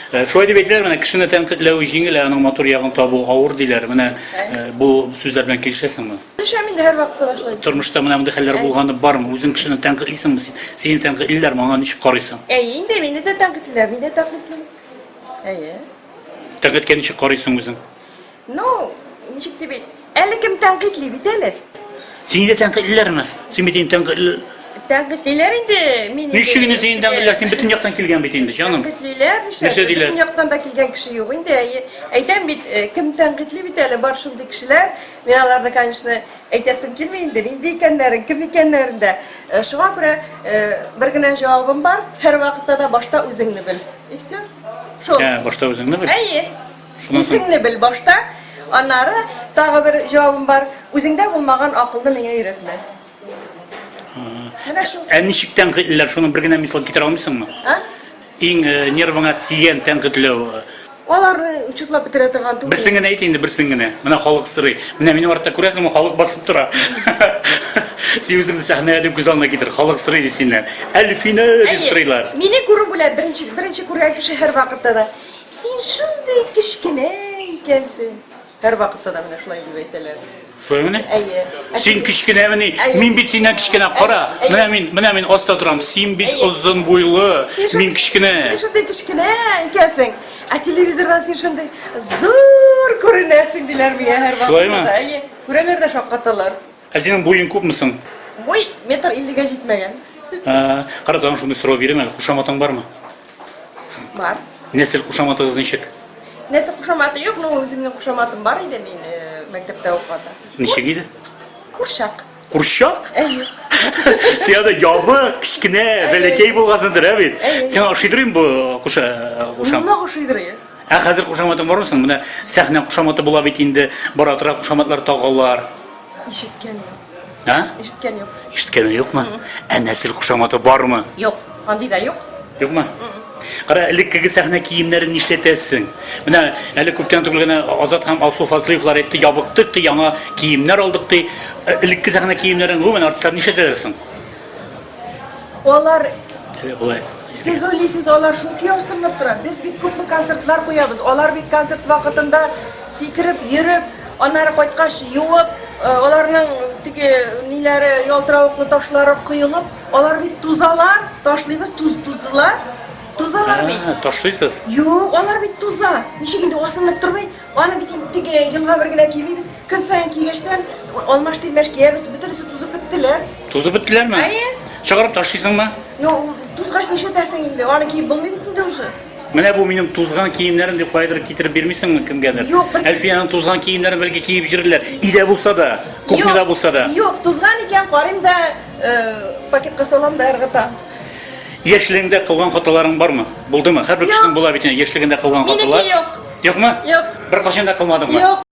Şöyle deyirlər mənə kişini tənqidləv jingil, onun motor yağını tabu ağır deyirlər. Mənə bu sözlərlə kelişəsinmi? Kelişəmin də hər vaxt daşlayır. Turmuşda mənə bunday xəllər bolğаны barmı? Özün kişini tənqidləyirsən? Seni tənqidləyirlər, mənə niçin qaraysan? İndi məni də tənqidlər, məni də tənqidlər. Tənqidkə niçin qaraysan özün? No, nişik deyib. Əli kim tənqidli bitələr. Seni də tənqidləyirlərmi? Seni bitən tənqidlər. Tənqidlilər indi məni. Nişigini seni tənqidlər, sen bütün yaxdan kelgan bitində canım. Tənqidlilər, bütün yaxdan da kelgan kişi yox. İndi aytам bit kim tənqidli bitələr var şunday kişilər. Mən onlarla конечно aytasım kelməyindir. İndi ikənlərin kim ikənlərində. Şuna görə bir günə cavabım var. Hər vaqtda da başta özünü bil. И все. Şol. Başta özünü bil. İsmini bil başta. Onlara daha bir cevabım var. Özündə olmayan akıllı mənə öyrətmə. Nişik tənqidlilər, şunu bir günə misal getirə almısınmı? İn nervına tiyen tənqidləv. Onları uçutlap bitirədiğən tuğ. Birsin gene indi birsin gene. Mənə xalq sırrı. Mənə ortada görəsən, xalq basıb tura. Sen özünü səhnəyə də göz alına getir. Xalq sırrı desinlər. Elfine deyib sırrılar. Məni görüb bular birinci görən kişi hər vaxtda da. Sen şunday kiçkinə ikənsən. Hər vaxtda da mənə şulay deyib aytırlar. Şöyle mi? Sen kişkine mi? Min bit senden kişkine kara. Mən osta duram. Sen bit uzun boylu. Min kişkine. Sen şunday kişkine ikənsən. Televizordan sen şunday zor görünəsin diler mi her vaxtda. Şulay mı? Görənlər də şoqqatırlar. Senin boyun küp müsün? Boy 1.50'ye жетмеген. Qaradan şunu soru vereyim mi? Kuşamatın var mı? Var. Nesil kuşamatınız neçik? Nesil kuşamatı yok, но özümün kuşamatım var idi men mektepte okuda. Neçik idi? Kurşak. Kurşak? Evet. Sen de yabı, kişkine, belekey bulgasındır evet. Sen aşıydırayım bu kuşam? Ne aşıydırıyor? Hazır kuşamatın var mısın? Buna sahne kuşamatı bulabilir indi. Baratıra kuşamatlar tağallar. İşitken yok. Ha? İşitken yok. İşitken yok mu? Nesil kuşamatı var mı? Yok. Andi da yok. Yok mu? Qara ilk sahne kiyimlerini işletesin. Buna hele köpten tugulgana Azat ham Alsu Fazlıyevlar etti, yabıqtık ki yana kiyimler aldık ki ilk sahne kiyimlerini hemen artistlerini işletersin. Onlar Bulay. siz oylaysiz onlar şu ki sınıp duran. Biz bir köp konsertlar koyabız. Onlar bir konsert vaqtında sikirip, yürüp, onları qoytqaş yuvып, onların tiki nileri yaltıravıqlı taşları kıyılıp, onlar bir tuzalar, taşlıyız tuzdular. Tuzalar mı? Taşlıyız. Yok, onlar bir tuza. Nişiginde osınıp durmay, onu bir tiki jılğa birgine kiymeyiz. Gün sayın kiygeçten olmaş deyilmeş kiyemiz, bütünüsü tuzu bittiler. Tuzu bittiler mi? Ayı. Çağırıp taşlıysan mı? Yok, tuzgaç neşe dersen indi, onu kiyip bulmayı bitmedi uşu. Mene bu benim tuzgan kiyimlerim de koydur getirip vermişsin mi kim gelir? Yok. Elfiye'nin tuzgan kiyimlerini belki giyip jirirler. İde bulsa da, kuhnada bulsa da. Yok, tuzgan iken qarayım da paket qasalam da ergata. Yaşlığında kılgan hataların var mı? Buldu mu? Her bir kişinin bulabilir. Yaşlığında kılgan hatalar. Miniki yok. Yok mu? Yok. Bir kaşında kılmadın mı? Yok.